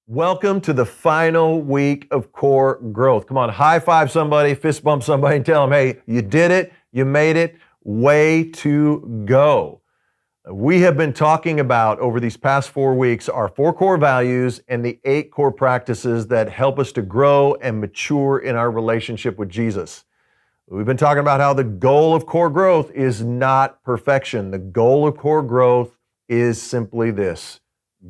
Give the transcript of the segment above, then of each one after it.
Welcome to the final week of core growth. Come on, high five somebody, fist bump somebody, and tell them, hey, you did it, you made it, way to go. We have been talking about over these past 4 weeks our 4 core values and the 8 core practices that help us to grow and mature in our relationship with Jesus. We've been talking about how the goal of core growth is not perfection. The goal of core growth is simply this: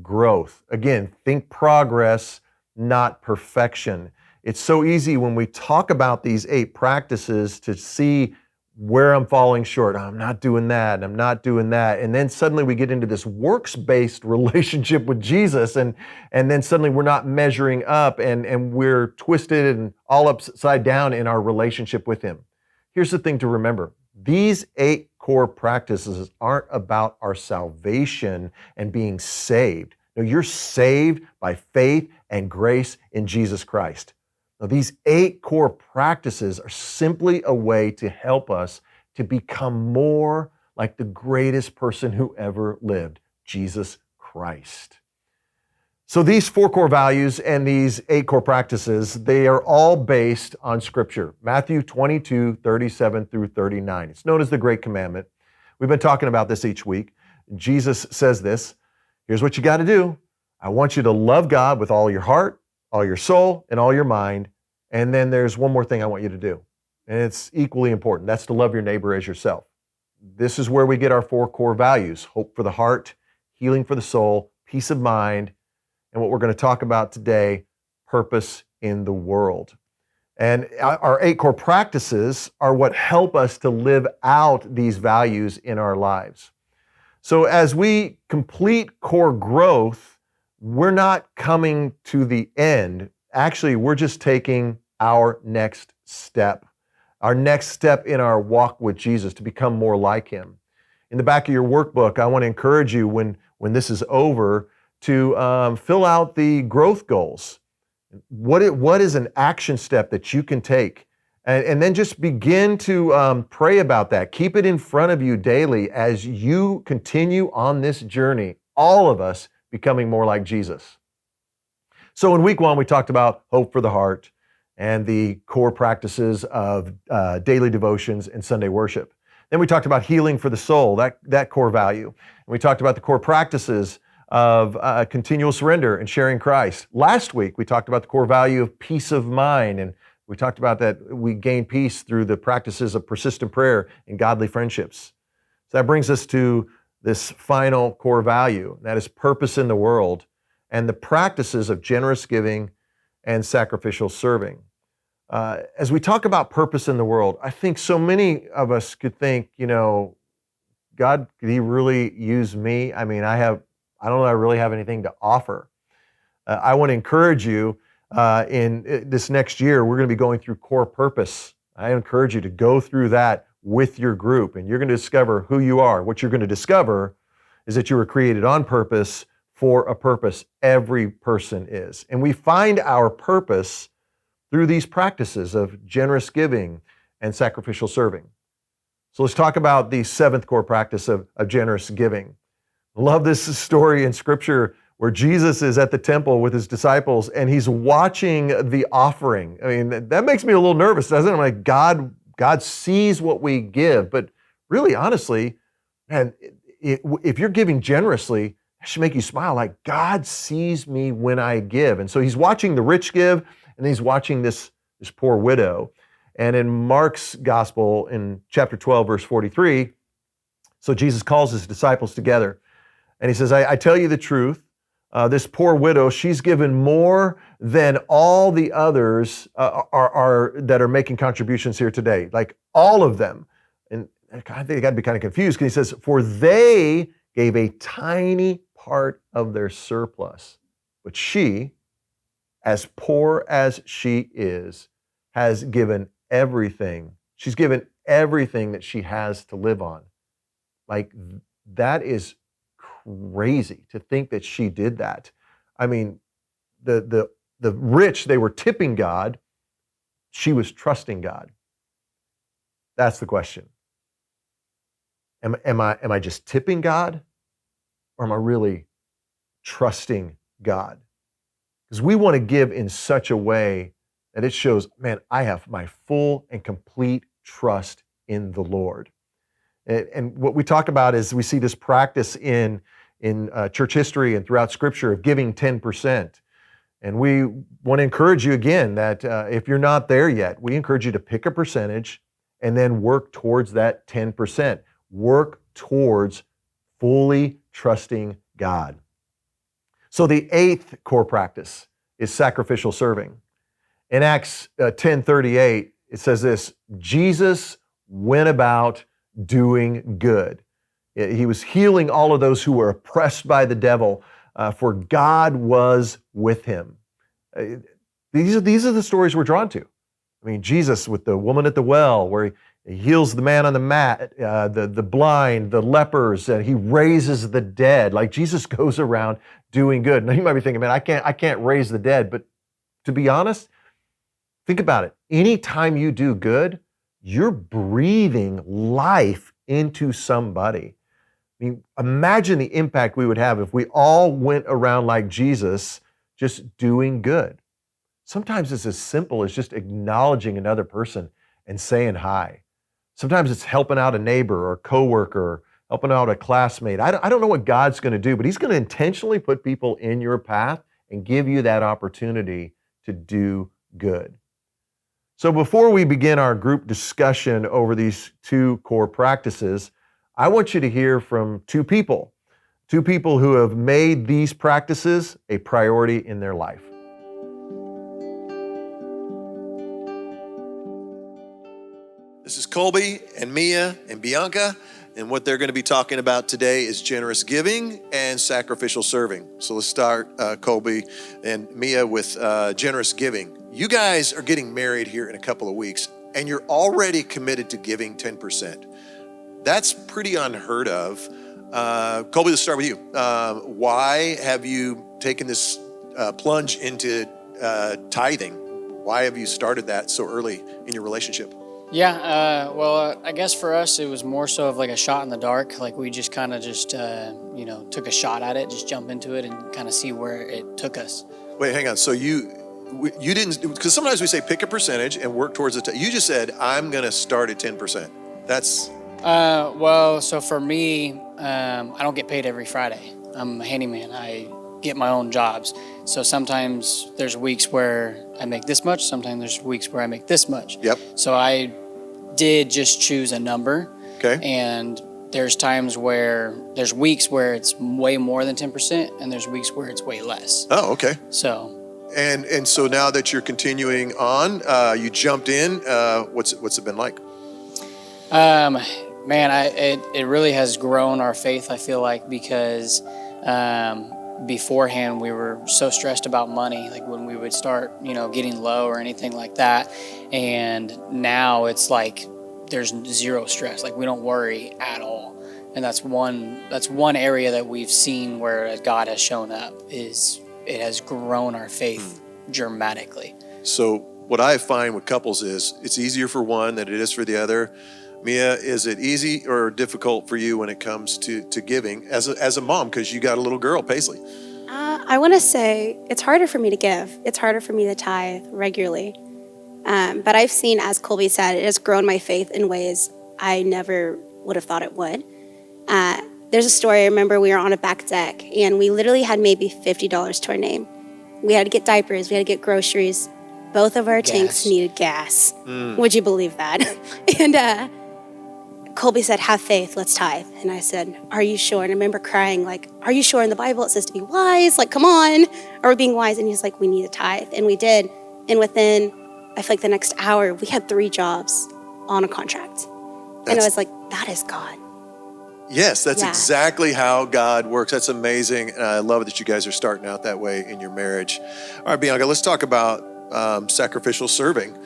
growth. Again, think progress, not perfection. It's so easy when we talk about these 8 practices to see where I'm falling short. I'm not doing that, and I'm not doing that. And then suddenly we get into this works-based relationship with Jesus, and then suddenly we're not measuring up, and we're twisted and all upside down in our relationship with Him. Here's the thing to remember. These 8 core practices aren't about our salvation and being saved. No, you're saved by faith and grace in Jesus Christ. Now, these 8 core practices are simply a way to help us to become more like the greatest person who ever lived, Jesus Christ. So these 4 core values and these 8 core practices, they are all based on Scripture. Matthew 22, 37 through 39. It's known as the Great Commandment. We've been talking about this each week. Jesus says this: here's what you got to do. I want you to love God with all your heart, all your soul, and all your mind. And then there's one more thing I want you to do. And it's equally important. That's to love your neighbor as yourself. This is where we get our 4 core values: hope for the heart, healing for the soul, peace of mind, and what we're going to talk about today, purpose in the world. And our 8 core practices are what help us to live out these values in our lives. So as we complete core growth, we're not coming to the end. Actually, we're just taking our next step in our walk with Jesus to become more like Him. In the back of your workbook, I want to encourage you when this is over to fill out the growth goals. What is an action step that you can take? And then just begin to pray about that. Keep it in front of you daily as you continue on this journey, all of us becoming more like Jesus. So in week 1, we talked about hope for the heart and the core practices of daily devotions and Sunday worship. Then we talked about healing for the soul, that core value. And we talked about the core practices of continual surrender and sharing Christ. Last week, we talked about the core value of peace of mind, and we talked about that we gain peace through the practices of persistent prayer and godly friendships. So that brings us to this final core value, that is purpose in the world and the practices of generous giving and sacrificial serving. As we talk about purpose in the world, I think so many of us could think, God, could He really use me? I mean, I don't know, I really have anything to offer. I want to encourage you in this next year, we're going to be going through core purpose. I encourage you to go through that with your group, and you're going to discover who you are. What you're going to discover is that you were created on purpose for a purpose. Every person is. And we find our purpose through these practices of generous giving and sacrificial serving. So let's talk about the 7th core practice of generous giving. I love this story in Scripture where Jesus is at the temple with His disciples and He's watching the offering. I mean, that makes me a little nervous, doesn't it? I'm like, God sees what we give, but really, honestly, man, if you're giving generously, that should make you smile. Like, God sees me when I give. And so He's watching the rich give, and He's watching this poor widow. And in Mark's gospel, in chapter 12, verse 43, so Jesus calls His disciples together, and He says, I tell you the truth, this poor widow, she's given more than all the others that are making contributions here today, like all of them. And I think they got to be kind of confused because He says, for they gave a tiny part of their surplus, but she, as poor as she is, has given everything. She's given everything that she has to live on. Like, that is crazy to think that she did that. I mean, the rich, they were tipping God. She was trusting God. That's the question. Am I just tipping God, or am I really trusting God? Because we want to give in such a way that it shows, man, I have my full and complete trust in the Lord. And what we talk about is we see this practice in church history and throughout Scripture of giving 10%. And we want to encourage you again that if you're not there yet, we encourage you to pick a percentage and then work towards that 10%. Work towards fully trusting God. So the 8th core practice is sacrificial serving. In Acts 10:38, it says this: Jesus went about doing good. He was healing all of those who were oppressed by the devil, for God was with him. These are the stories we're drawn to. I mean, Jesus with the woman at the well, where he heals the man on the mat, the blind, the lepers, and he raises the dead. Like, Jesus goes around doing good. Now you might be thinking, man, I can't raise the dead. But to be honest, think about it. Anytime you do good, you're breathing life into somebody. I mean, imagine the impact we would have if we all went around like Jesus, just doing good. Sometimes it's as simple as just acknowledging another person and saying hi. Sometimes it's helping out a neighbor or a coworker, helping out a classmate. I don't know what God's going to do, but He's going to intentionally put people in your path and give you that opportunity to do good. So before we begin our group discussion over these 2 core practices, I want you to hear from two people who have made these practices a priority in their life. This is Colby and Mia and Bianca, and what they're going to be talking about today is generous giving and sacrificial serving. So let's start, Colby and Mia, with generous giving. You guys are getting married here in a couple of weeks, and you're already committed to giving 10%. That's pretty unheard of. Colby, let's start with you. Why have you taken this plunge into tithing? Why have you started that so early in your relationship? Yeah, well, I guess for us, it was more so of like a shot in the dark. Like we just kind of took a shot at it, just jump into it and kind of see where it took us. Wait, hang on. So you didn't, because sometimes we say pick a percentage and work towards it. You just said, I'm going to start at 10%. That's... Well, so for me, I don't get paid every Friday. I'm a handyman. I get my own jobs. So sometimes there's weeks where I make this much. Sometimes there's weeks where I make this much. Yep. So I did just choose a number. Okay. And there's times where there's weeks where it's way more than 10%, and there's weeks where it's way less. Oh, okay. So. And so now that you're continuing on, you jumped in. What's it been like? Man, it really has grown our faith, I feel like, because beforehand we were so stressed about money, like when we would start, getting low or anything like that. And now it's like there's zero stress. Like we don't worry at all. And that's one area that we've seen where God has shown up, is it has grown our faith dramatically. So what I find with couples is it's easier for one than it is for the other. Mia, is it easy or difficult for you when it comes to giving as a mom, because you got a little girl, Paisley? I want to say it's harder for me to give. It's harder for me to tithe regularly. But I've seen, as Colby said, it has grown my faith in ways I never would have thought it would. There's a story, I remember we were on a back deck and we literally had maybe $50 to our name. We had to get diapers, we had to get groceries. Both of our tanks needed gas. Would you believe that? And Colby said, have faith, let's tithe. And I said, are you sure? And I remember crying, like, are you sure? In the Bible it says to be wise. Like, come on, are we being wise? And he's like, we need to tithe. And we did. And within, I feel like the next hour, we had 3 jobs on a contract. And I was like, that is God. Yes, that's exactly how God works. That's amazing. And I love that you guys are starting out that way in your marriage. All right, Bianca, let's talk about sacrificial serving.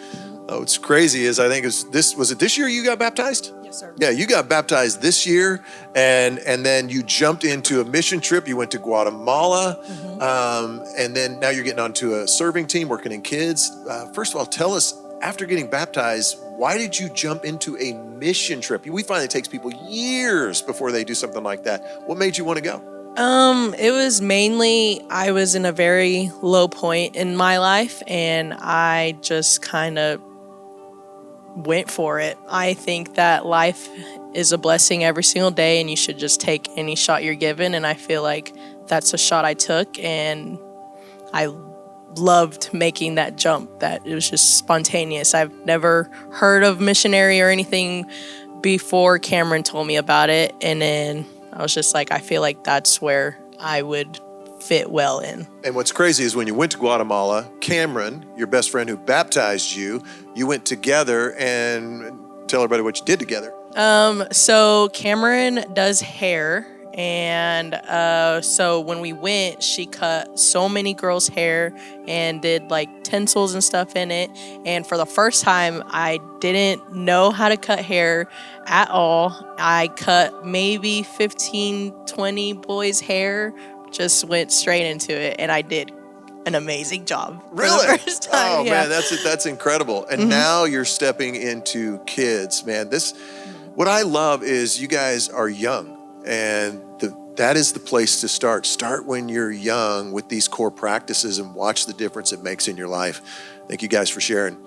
What's crazy is I think was it this year you got baptized? Yes, sir. Yeah, you got baptized this year, and then you jumped into a mission trip. You went to Guatemala, and then now you're getting onto a serving team, working in kids. First of all, tell us, after getting baptized, why did you jump into a mission trip? We find it takes people years before they do something like that. What made you want to go? It was mainly I was in a very low point in my life and I just kind of went for it. I think that life is a blessing every single day and you should just take any shot you're given, and I feel like that's a shot I took, and I loved making that jump. That it was just spontaneous. I've never heard of missionary or anything before Cameron told me about it, and then I was just like, I feel like that's where I would fit well in. And what's crazy is when you went to Guatemala, Cameron, your best friend who baptized you, you went together, and tell everybody what you did together. So Cameron does hair, and so when we went, she cut so many girls' hair and did like tinsels and stuff in it. And for the first time, I didn't know how to cut hair at all. I cut maybe 15, 20 boys' hair, just went straight into it, and I did an amazing job. For Really? the first time, Oh yeah. man, that's incredible. And now you're stepping into kids, man. What I love is you guys are young, and that is the place to start. Start when you're young with these core practices and watch the difference it makes in your life. Thank you guys for sharing.